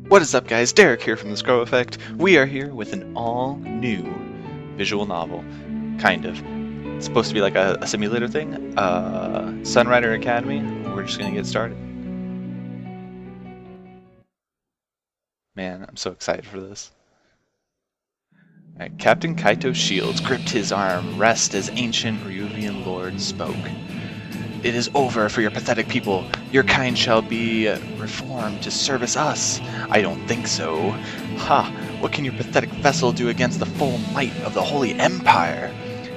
What is up, guys? Derek here from the Scroll Effect. We are here with an all-new visual novel. Kind of. It's supposed to be like a simulator thing. Sunrider Academy. We're just gonna get started. Man, I'm so excited for this. Alright, Captain Kaito's shields gripped his arm, rest as ancient Ryuvian lord spoke. It is over for your pathetic people. Your kind shall be reformed to service us. I don't think so. Ha! What can your pathetic vessel do against the full might of the Holy Empire?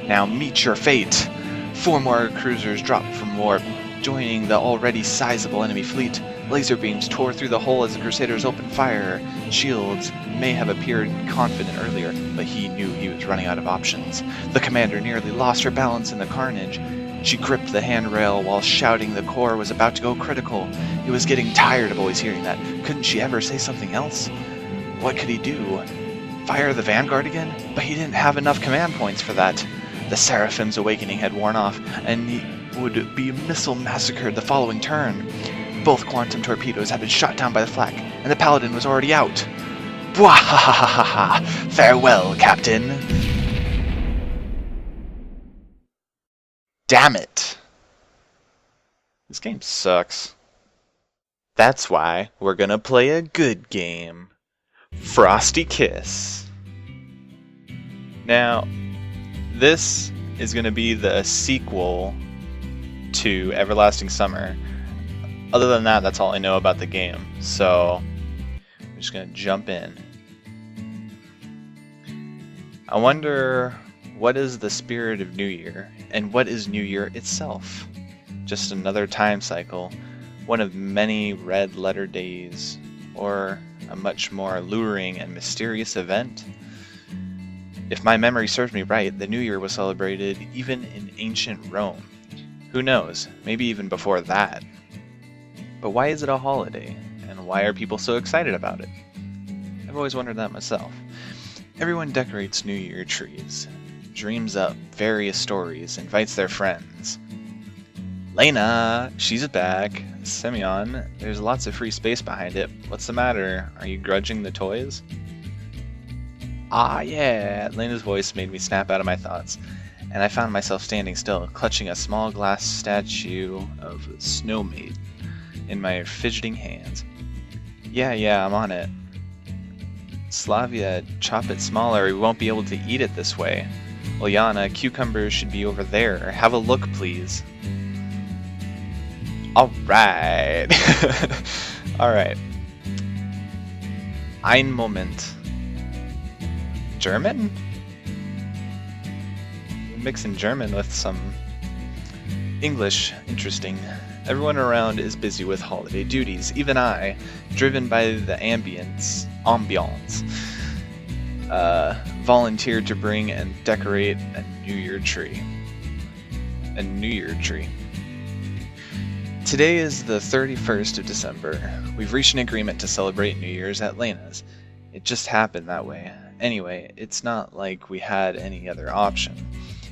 Now meet your fate. 4 more cruisers dropped from warp, joining the already sizable enemy fleet. Laser beams tore through the hull as the Crusaders opened fire. Shields may have appeared confident earlier, but he knew he was running out of options. The commander nearly lost her balance in the carnage. She gripped the handrail while shouting the core was about to go critical. He was getting tired of always hearing that. Couldn't she ever say something else? What could he do? Fire the Vanguard again? But he didn't have enough command points for that. The Seraphim's awakening had worn off, and he would be missile massacred the following turn. Both quantum torpedoes had been shot down by the flak, and the Paladin was already out. Bwahahaha! Farewell, Captain! Damn it! This game sucks. That's why we're gonna play a good game. Frosty Kiss. Now, this is gonna be the sequel to Everlasting Summer. Other than that, that's all I know about the game. So, I'm just gonna jump in. I wonder, what is the spirit of New Year, and what is New Year itself? Just another time cycle, one of many red letter days, or a much more alluring and mysterious event? If my memory serves me right, the New Year was celebrated even in ancient Rome. Who knows, maybe even before that. But why is it a holiday, and why are people so excited about it? I've always wondered that myself. Everyone decorates New Year trees, dreams up various stories, invites their friends. Lena, she's back. Simeon, there's lots of free space behind it. What's the matter? Are you grudging the toys? Ah, yeah, Lena's voice made me snap out of my thoughts, and I found myself standing still, clutching a small glass statue of a snow maid in my fidgeting hands. Yeah, I'm on it. Slavia, chop it smaller, we won't be able to eat it this way. Ilyana, cucumbers should be over there. Have a look, please. Alright. Alright. Ein Moment. German? Mixing German with some English. Interesting. Everyone around is busy with holiday duties. Even I, driven by the ambience, volunteered to bring and decorate a New Year tree. A New Year tree. Today is the 31st of December. We've reached an agreement to celebrate New Year's at Lena's. It just happened that way. Anyway, it's not like we had any other option.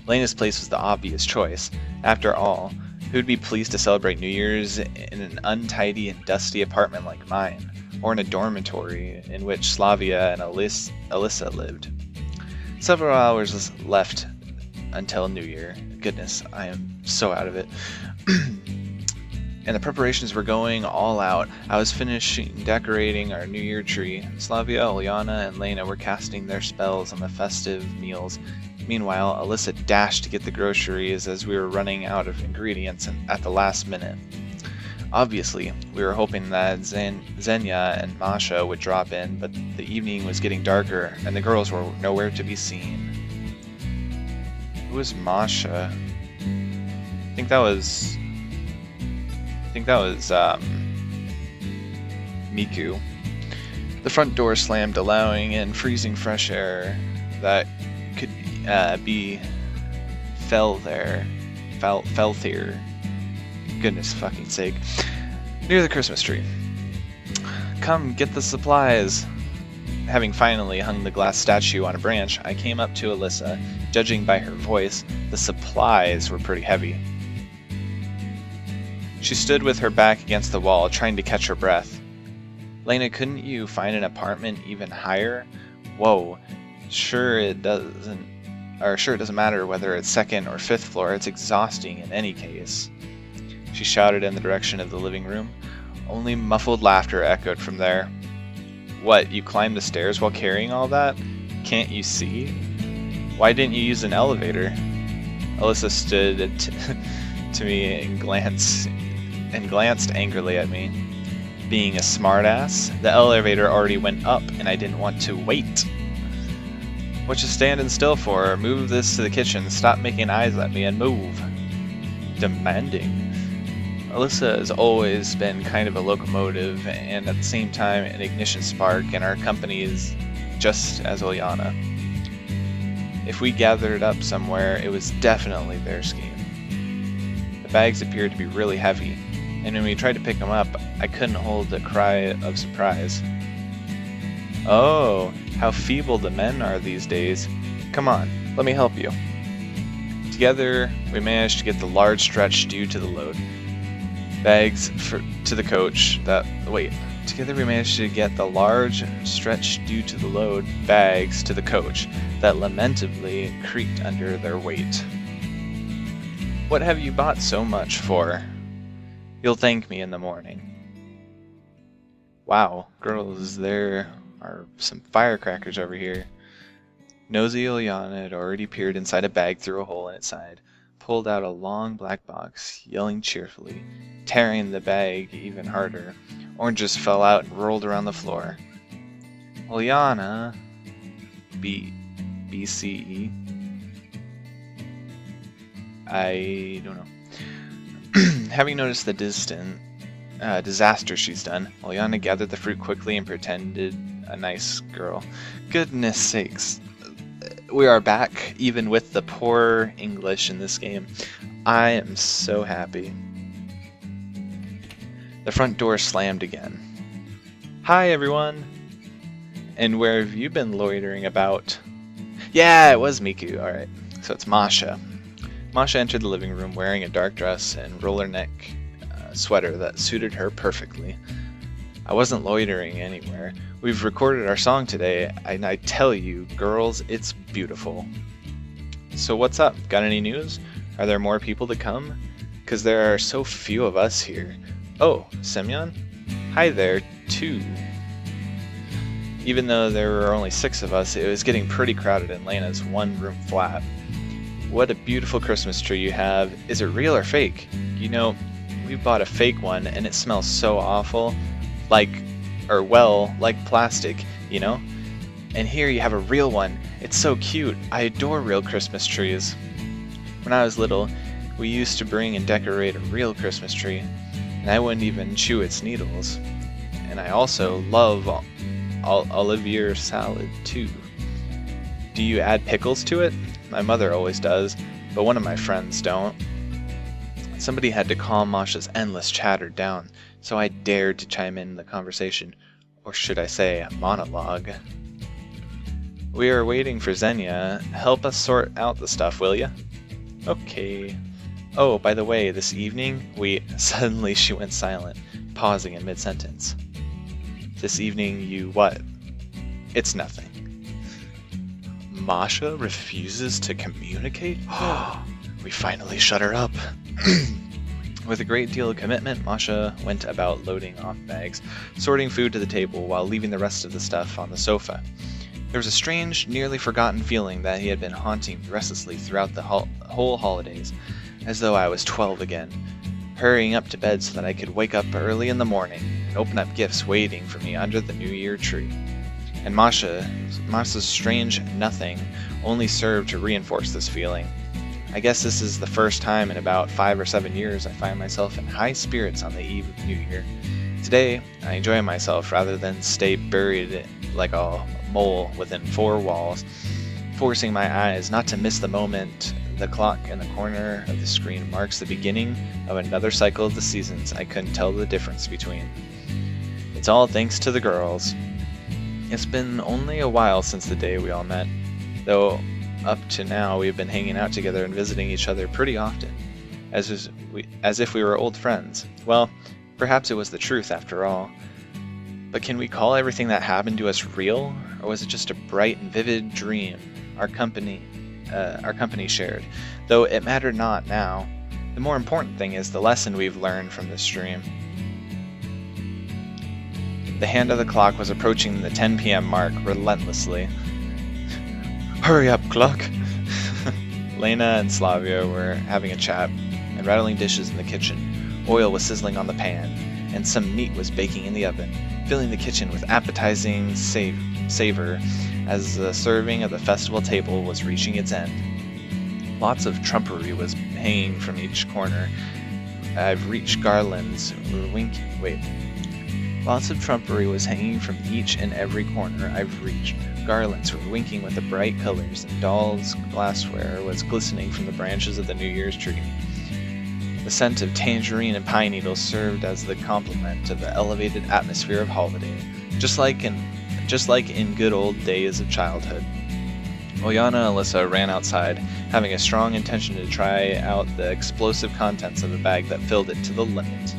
Lena's place was the obvious choice. After all, who'd be pleased to celebrate New Year's in an untidy and dusty apartment like mine, or in a dormitory in which Slavia and Alyssa lived? Several hours left until New Year. Goodness, I am so out of it. And the preparations were going all out. I was finishing decorating our New Year tree. Slavia, Ilyana, and Lena were casting their spells on the festive meals. Meanwhile, Alyssa dashed to get the groceries as we were running out of ingredients at the last minute. Obviously, we were hoping that Xenia and Masha would drop in, but the evening was getting darker, and the girls were nowhere to be seen. Who was Masha? I think that was Miku. The front door slammed, allowing in freezing fresh air that could be Felthier. Goodness fucking sake. Near the Christmas tree. Come, get the supplies. Having finally hung the glass statue on a branch, I came up to Alyssa. Judging by her voice, the supplies were pretty heavy. She stood with her back against the wall, trying to catch her breath. Lena, couldn't you find an apartment even higher? Whoa, sure it doesn't matter whether it's second or fifth floor, it's exhausting in any case. She shouted in the direction of the living room. Only muffled laughter echoed from there. What, you climbed the stairs while carrying all that? Can't you see? Why didn't you use an elevator? Alyssa stood to me and glanced angrily at me. Being a smartass, the elevator already went up and I didn't want to wait. What you standing still for? Move this to the kitchen, stop making eyes at me and move. Demanding. Alyssa has always been kind of a locomotive and at the same time an ignition spark, and our company is just as Ilyana. If we gathered up somewhere, it was definitely their scheme. The bags appeared to be really heavy, and when we tried to pick them up, I couldn't hold a cry of surprise. Oh, how feeble the men are these days. Come on, let me help you. Together, we managed to get the large stretch due to the load. Together we managed to get the large stretch due to the load bags to the coach that lamentably creaked under their weight. What have you bought so much for? You'll thank me in the morning. Wow, girls, there are some firecrackers over here. Nosy Ilyana had already peered inside a bag through a hole in its side, pulled out a long black box, yelling cheerfully, tearing the bag even harder. Oranges fell out and rolled around the floor. Ilyana, BCE. I don't know. Having noticed the disaster she's done, Ilyana gathered the fruit quickly and pretended a nice girl. Goodness sakes. We are back, even with the poor English in this game. I am so happy. The front door slammed again. Hi, everyone! And where have you been loitering about? Yeah, it was Miku, alright. So it's Masha. Masha entered the living room wearing a dark dress and roller neck sweater that suited her perfectly. I wasn't loitering anywhere. We've recorded our song today, and I tell you, girls, it's beautiful. So what's up? Got any news? Are there more people to come? 'Cause there are so few of us here. Oh, Semyon? Hi there, too. Even though there were only 6 of us, it was getting pretty crowded in Lena's one-room flat. What a beautiful Christmas tree you have. Is it real or fake? You know, we bought a fake one, and it smells so awful. Like plastic, you know? And here you have a real one. It's so cute. I adore real Christmas trees. When I was little, we used to bring and decorate a real Christmas tree, and I wouldn't even chew its needles. And I also love Olivier salad too. Do you add pickles to it? My mother always does, but one of my friends don't. Somebody had to calm Masha's endless chatter down, so I dared to chime in the conversation, or should I say, monologue. We are waiting for Xenia. Help us sort out the stuff, will ya? Okay. Oh, by the way, this evening, Suddenly she went silent, pausing in mid-sentence. This evening you what? It's nothing. Masha refuses to communicate? We finally shut her up. With a great deal of commitment, Masha went about loading off bags, sorting food to the table while leaving the rest of the stuff on the sofa. There was a strange, nearly forgotten feeling that he had been haunting restlessly throughout the whole holidays, as though I was 12 again, hurrying up to bed so that I could wake up early in the morning and open up gifts waiting for me under the New Year tree. And Masha's strange nothing only served to reinforce this feeling. I guess this is the first time in about 5 or 7 years I find myself in high spirits on the eve of New Year. Today, I enjoy myself rather than stay buried like a mole within 4 walls, forcing my eyes not to miss the moment the clock in the corner of the screen marks the beginning of another cycle of the seasons I couldn't tell the difference between. It's all thanks to the girls. It's been only a while since the day we all met, though up to now we've been hanging out together and visiting each other pretty often, as if we were old friends. Well, perhaps it was the truth after all. But can we call everything that happened to us real, or was it just a bright and vivid dream our company shared? Though it mattered not now. The more important thing is the lesson we've learned from this dream. The hand of the clock was approaching the 10 p.m. mark relentlessly. Hurry up, clock! Lena and Slavia were having a chat and rattling dishes in the kitchen. Oil was sizzling on the pan, and some meat was baking in the oven, filling the kitchen with appetizing savor as the serving of the festival table was reaching its end. Lots of trumpery was hanging from each corner. I've reached garlands were winking. Lots of trumpery was hanging from each and every corner I've reached. Garlands were winking with the bright colors, and dolls' glassware was glistening from the branches of the New Year's tree. The scent of tangerine and pine needles served as the complement to the elevated atmosphere of holiday, just like in good old days of childhood. Olyana and Alyssa ran outside, having a strong intention to try out the explosive contents of the bag that filled it to the limit.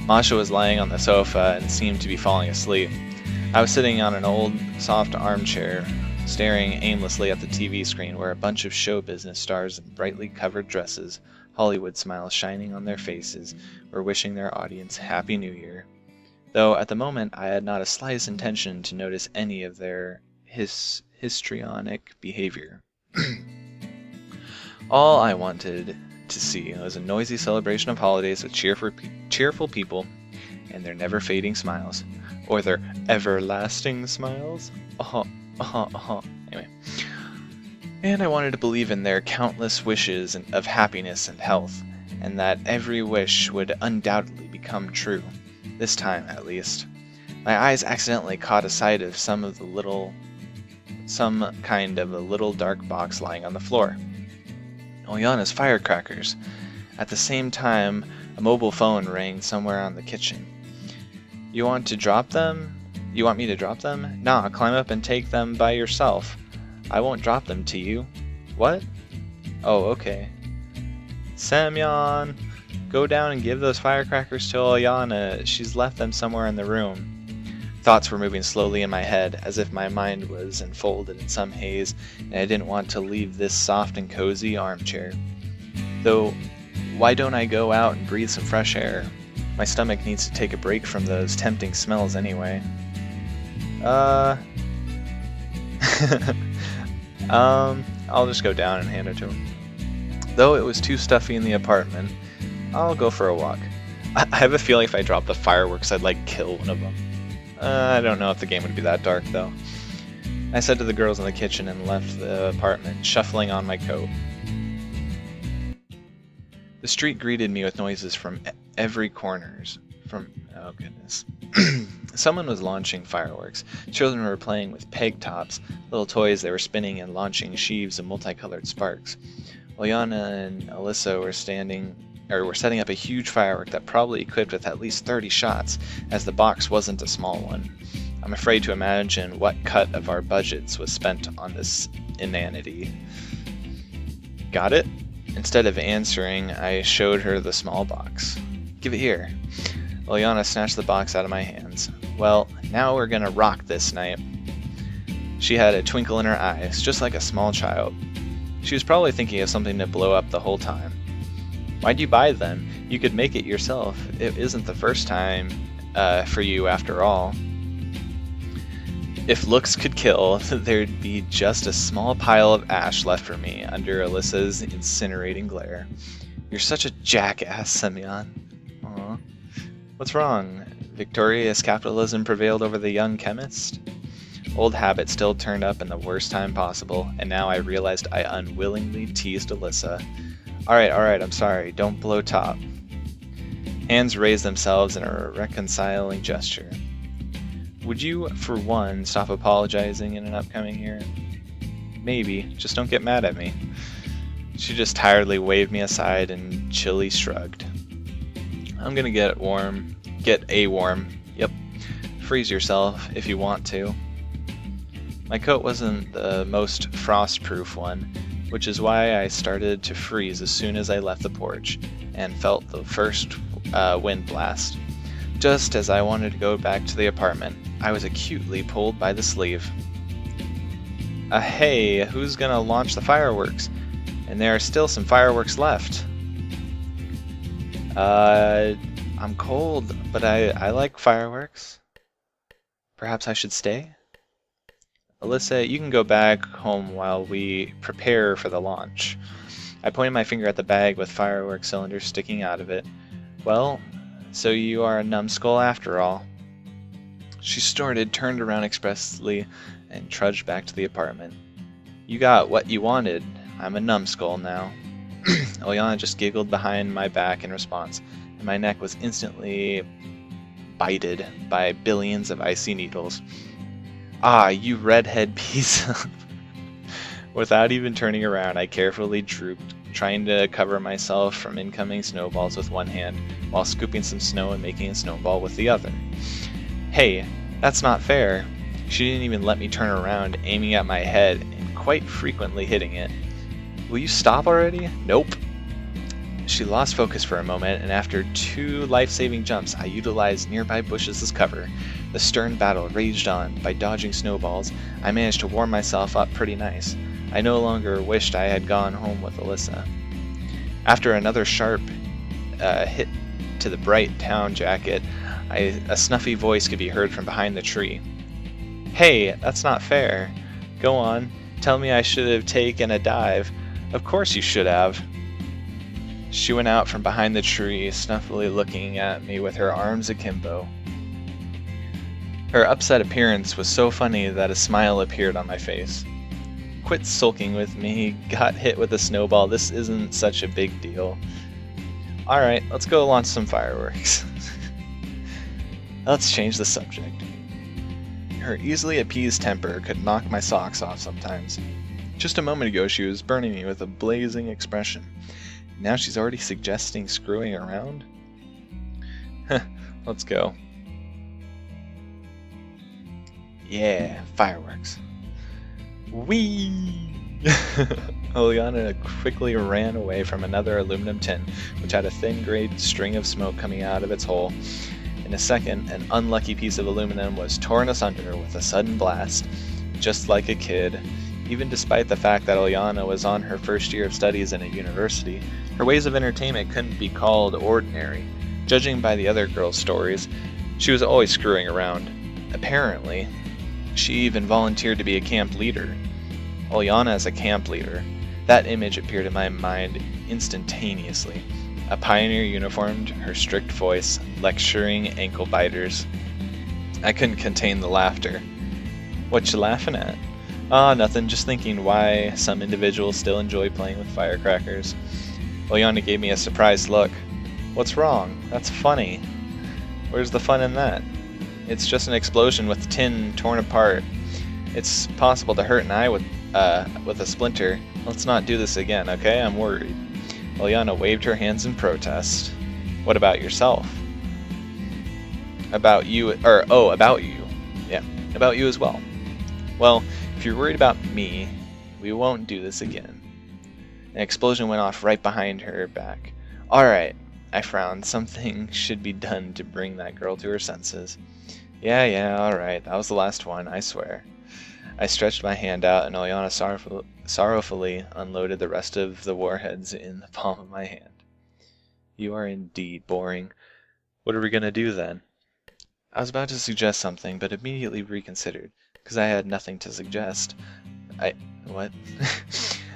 Masha was lying on the sofa and seemed to be falling asleep. I was sitting on an old, soft armchair, staring aimlessly at the TV screen where a bunch of show business stars in brightly covered dresses, Hollywood smiles shining on their faces, were wishing their audience Happy New Year. Though at the moment I had not a slightest intention to notice any of their histrionic behavior. All I wanted to see was a noisy celebration of holidays with cheerful people and their never-fading smiles. Or their everlasting smiles. Anyway. And I wanted to believe in their countless wishes of happiness and health, and that every wish would undoubtedly become true. This time, at least. My eyes accidentally caught a sight of some kind of a little dark box lying on the floor. Olyana's firecrackers. At the same time, a mobile phone rang somewhere on the kitchen. You want to drop them? You want me to drop them? Nah, climb up and take them by yourself. I won't drop them to you. What? Oh, okay. Semyon, go down and give those firecrackers to Olyana. She's left them somewhere in the room. Thoughts were moving slowly in my head, as if my mind was enfolded in some haze, and I didn't want to leave this soft and cozy armchair. Though, why don't I go out and breathe some fresh air? My stomach needs to take a break from those tempting smells anyway. I'll just go down and hand it to him. Though it was too stuffy in the apartment, I'll go for a walk. I have a feeling if I dropped the fireworks, I'd kill one of them. I don't know if the game would be that dark though. I said to the girls in the kitchen and left the apartment, shuffling on my coat. The street greeted me with noises from every corners. Oh goodness. Someone was launching fireworks. Children were playing with peg tops, little toys they were spinning and launching sheaves of multicolored sparks. Olyana and Alyssa were setting up a huge firework that probably equipped with at least 30 shots, as the box wasn't a small one. I'm afraid to imagine what cut of our budgets was spent on this inanity. Got it? Instead of answering, I showed her the small box. Give it here. Olyana snatched the box out of my hands. Well, now we're gonna rock this night. She had a twinkle in her eyes, just like a small child. She was probably thinking of something to blow up the whole time. Why'd you buy them? You could make it yourself. It isn't the first time for you after all. If looks could kill, there'd be just a small pile of ash left for me under Alyssa's incinerating glare. You're such a jackass, Semyon. Aw. What's wrong? Victorious capitalism prevailed over the young chemist? Old habit still turned up in the worst time possible, and now I realized I unwillingly teased Alyssa. Alright, I'm sorry. Don't blow top. Hands raised themselves in a reconciling gesture. Would you, for one, stop apologizing in an upcoming year? Maybe. Just don't get mad at me. She just tiredly waved me aside and chilly shrugged. I'm gonna get a warm. Yep. Freeze yourself if you want to. My coat wasn't the most frost-proof one, which is why I started to freeze as soon as I left the porch and felt the first wind blast. Just as I wanted to go back to the apartment, I was acutely pulled by the sleeve. Hey, who's gonna launch the fireworks? And there are still some fireworks left. I'm cold, but I like fireworks. Perhaps I should stay? Alyssa, you can go back home while we prepare for the launch. I pointed my finger at the bag with firework cylinders sticking out of it. Well, so you are a numbskull after all. She snorted, turned around expressively, and trudged back to the apartment. You got what you wanted. I'm a numbskull now. Ilyana just giggled behind my back in response, and my neck was instantly bited by billions of icy needles. Ah, you redhead piece of... Without even turning around, I carefully drooped, trying to cover myself from incoming snowballs with one hand, while scooping some snow and making a snowball with the other. Hey, that's not fair. She didn't even let me turn around, aiming at my head and quite frequently hitting it. Will you stop already? Nope. She lost focus for a moment, and after 2 life-saving jumps, I utilized nearby bushes as cover. The stern battle raged on. By dodging snowballs, I managed to warm myself up pretty nice. I no longer wished I had gone home with Alyssa. After another sharp hit to the bright town jacket, a snuffy voice could be heard from behind the tree. Hey, that's not fair. Go on, tell me I should have taken a dive. Of course you should have. She went out from behind the tree, snuffily looking at me with her arms akimbo. Her upset appearance was so funny that a smile appeared on my face. Quit sulking with me, got hit with a snowball, this isn't such a big deal. Alright, let's go launch some fireworks. Let's change the subject. Her easily appeased temper could knock my socks off sometimes. Just a moment ago she was burning me with a blazing expression. Now she's already suggesting screwing around? Let's go. Yeah, fireworks. Whee! Ilyana quickly ran away from another aluminum tin, which had a thin gray string of smoke coming out of its hole. In a second, an unlucky piece of aluminum was torn asunder with a sudden blast. Just like a kid. Even despite the fact that Ilyana was on her first year of studies in a university, her ways of entertainment couldn't be called ordinary. Judging by the other girls' stories, she was always screwing around. Apparently, she even volunteered to be a camp leader. Ilyana as a camp leader. That image appeared in my mind instantaneously. A pioneer uniformed, her strict voice, lecturing ankle biters. I couldn't contain the laughter. What you laughing at? Ah, nothing, just thinking why some individuals still enjoy playing with firecrackers. Ilyana gave me a surprised look. What's wrong? That's funny. Where's the fun in that? It's just an explosion with tin torn apart. It's possible to hurt an eye with a splinter. Let's not do this again, okay? I'm worried. Ilyana waved her hands in protest. What about yourself? About you, about you. Yeah, about you as well. Well, if you're worried about me, we won't do this again. An explosion went off right behind her back. Alright, I frowned. Something should be done to bring that girl to her senses. Yeah, alright, that was the last one, I swear. I stretched my hand out and Ilyana sorrowfully unloaded the rest of the warheads in the palm of my hand. You are indeed boring. What are we going to do then? I was about to suggest something, but immediately reconsidered, because I had nothing to suggest. What?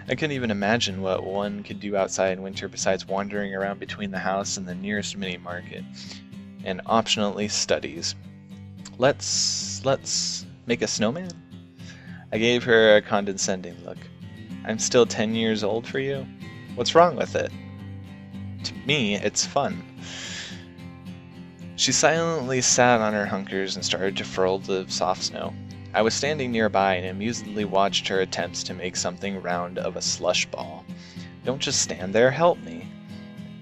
I couldn't even imagine what one could do outside in winter besides wandering around between the house and the nearest mini-market, and optionally studies. Let's make a snowman? I gave her a condescending look. I'm still 10 years old for you? What's wrong with it? To me, it's fun. She silently sat on her hunkers and started to furl the soft snow. I was standing nearby and amusedly watched her attempts to make something round of a slush ball. Don't just stand there, help me.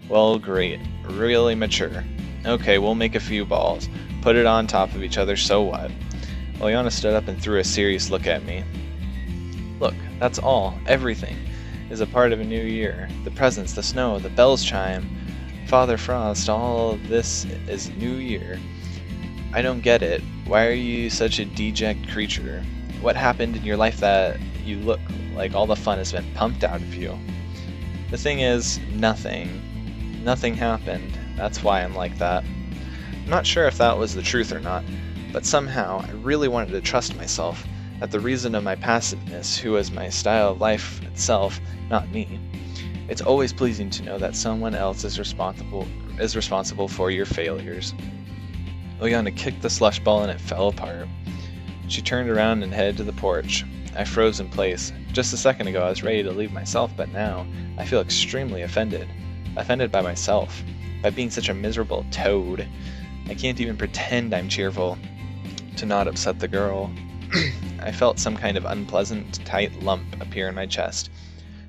Well, great. Really mature. Okay, we'll make a few balls. Put it on top of each other, so what? Ilyana stood up and threw a serious look at me. Look, that's all. Everything is a part of a new year. The presents, the snow, the bells chime. Father Frost, all this is New Year. I don't get it. Why are you such a deject creature? What happened in your life that you look like all the fun has been pumped out of you? The thing is, nothing. Nothing happened. That's why I'm like that. I'm not sure if that was the truth or not, but somehow I really wanted to trust myself that the reason of my passiveness, who was my style of life itself, not me. It's always pleasing to know that someone else is responsible for your failures. Ileana kicked the slush ball and it fell apart. She turned around and headed to the porch. I froze in place. Just a second ago I was ready to leave myself, but now I feel extremely offended. Offended by myself, by being such a miserable toad. I can't even pretend I'm cheerful to not upset the girl. I felt some kind of unpleasant, tight lump appear in my chest.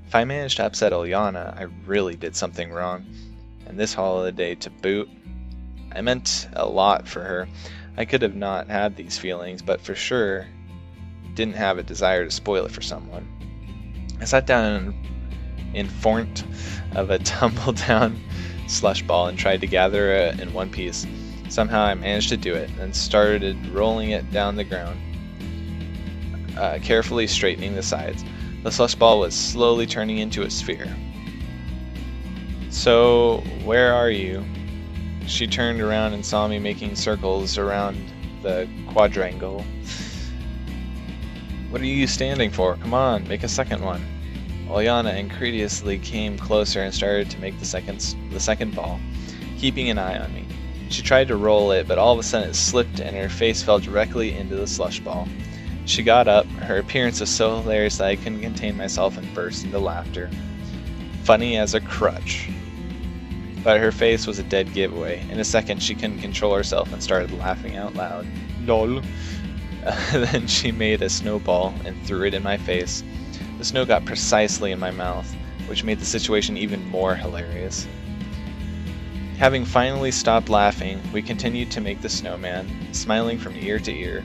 If I managed to upset Ileana, I really did something wrong. And this holiday to boot. I meant a lot for her. I could have not had these feelings, but for sure didn't have a desire to spoil it for someone. I sat down in front of a tumble-down slush ball and tried to gather it in one piece. Somehow I managed to do it, and started rolling it down the ground, carefully straightening the sides. The slush ball was slowly turning into a sphere. So, where are you? She turned around and saw me making circles around the quadrangle. What are you standing for? Come on, make a second one. Ileana incredulously came closer and started to make the second ball, keeping an eye on me. She tried to roll it, but all of a sudden it slipped and her face fell directly into the slush ball. She got up, her appearance was so hilarious that I couldn't contain myself and burst into laughter. Funny as a crutch. But her face was a dead giveaway. In a second she couldn't control herself and started laughing out loud. Lol. Then she made a snowball and threw it in my face. The snow got precisely in my mouth, which made the situation even more hilarious. Having finally stopped laughing, we continued to make the snowman, smiling from ear to ear.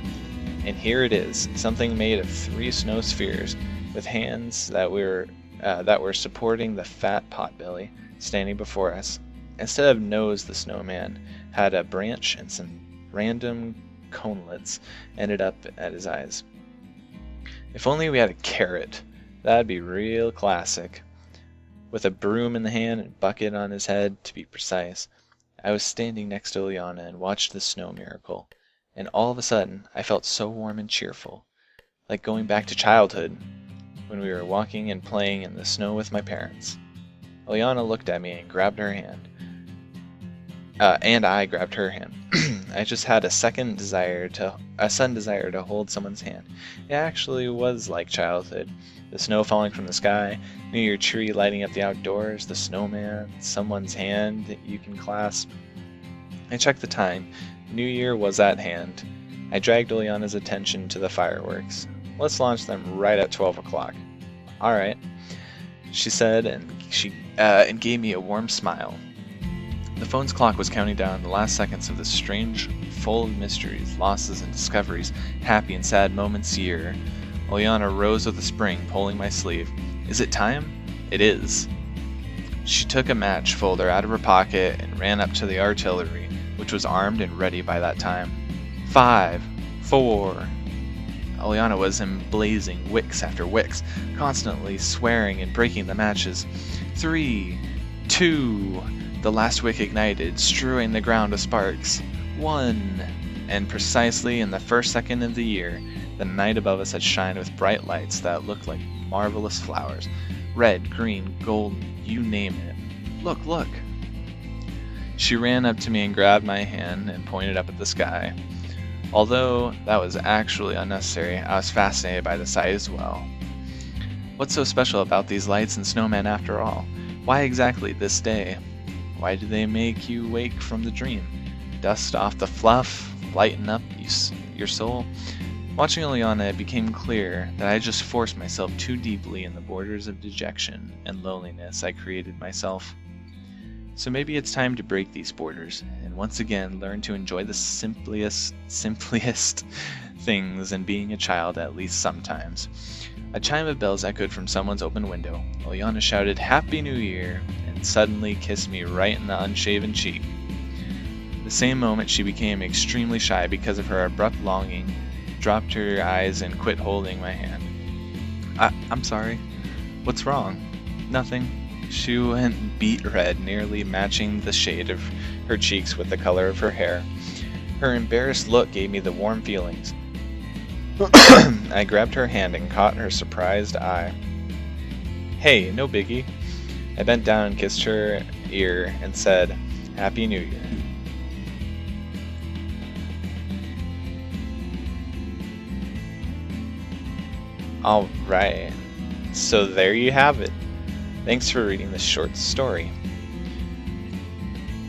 And here it is, something made of 3 snow spheres, with hands that were supporting the fat potbelly standing before us. Instead of nose, the snowman had a branch and some random conelets ended up at his eyes. If only we had a carrot, that'd be real classic. With a broom in the hand and bucket on his head, to be precise. I was standing next to Ileana and watched the snow miracle, and all of a sudden I felt so warm and cheerful, like going back to childhood, when we were walking and playing in the snow with my parents. Ileana looked at me and grabbed her hand. And I grabbed her hand. I just had a sudden desire to hold someone's hand. It actually was like childhood. The snow falling from the sky, New Year tree lighting up the outdoors, the snowman, someone's hand that you can clasp. I checked the time. New Year was at hand. I dragged Ileana's attention to the fireworks. Let's launch them right at 12 o'clock. Alright, she said, and gave me a warm smile. The phone's clock was counting down the last seconds of this strange, full of mysteries, losses, and discoveries, happy and sad moments year. Ileana rose with a spring, pulling my sleeve. Is it time? It is. She took a match folder out of her pocket and ran up to the artillery, which was armed and ready by that time. 5, 4... Ileana was emblazing wicks after wicks, constantly swearing and breaking the matches. 3, 2... The last wick ignited, strewing the ground with sparks. 1, and precisely in the first second of the year, the night above us had shined with bright lights that looked like marvelous flowers. Red, green, golden, you name it. Look, look! She ran up to me and grabbed my hand and pointed up at the sky. Although that was actually unnecessary, I was fascinated by the sight as well. What's so special about these lights and snowmen after all? Why exactly this day? Why do they make you wake from the dream? Dust off the fluff, lighten up your soul? Watching Ileana, it became clear that I just forced myself too deeply in the borders of dejection and loneliness I created myself. So maybe it's time to break these borders, and once again learn to enjoy the simplest things and being a child at least sometimes. A chime of bells echoed from someone's open window. Ileana shouted, "Happy New Year!" and suddenly kissed me right in the unshaven cheek. The same moment she became extremely shy because of her abrupt longing, dropped her eyes and quit holding my hand. I'm sorry. What's wrong? Nothing. She went beet red, nearly matching the shade of her cheeks with the color of her hair. Her embarrassed look gave me the warm feelings. I grabbed her hand and caught her surprised eye. Hey, no biggie. I bent down and kissed her ear and said, Happy New Year. Alright, so there you have it. Thanks for reading this short story.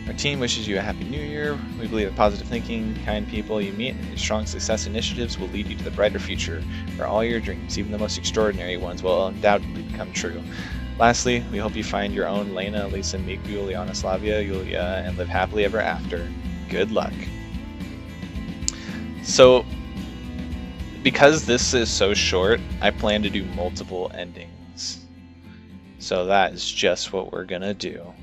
Our team wishes you a Happy New Year. We believe that positive thinking, kind people you meet, and your strong success initiatives will lead you to the brighter future, where all your dreams, even the most extraordinary ones, will undoubtedly become true. Lastly, we hope you find your own Lena, Lisa, Miku, Juliana, Slavia, Yulia, and live happily ever after. Good luck. So, because this is so short, I plan to do multiple endings. So that is just what we're gonna do.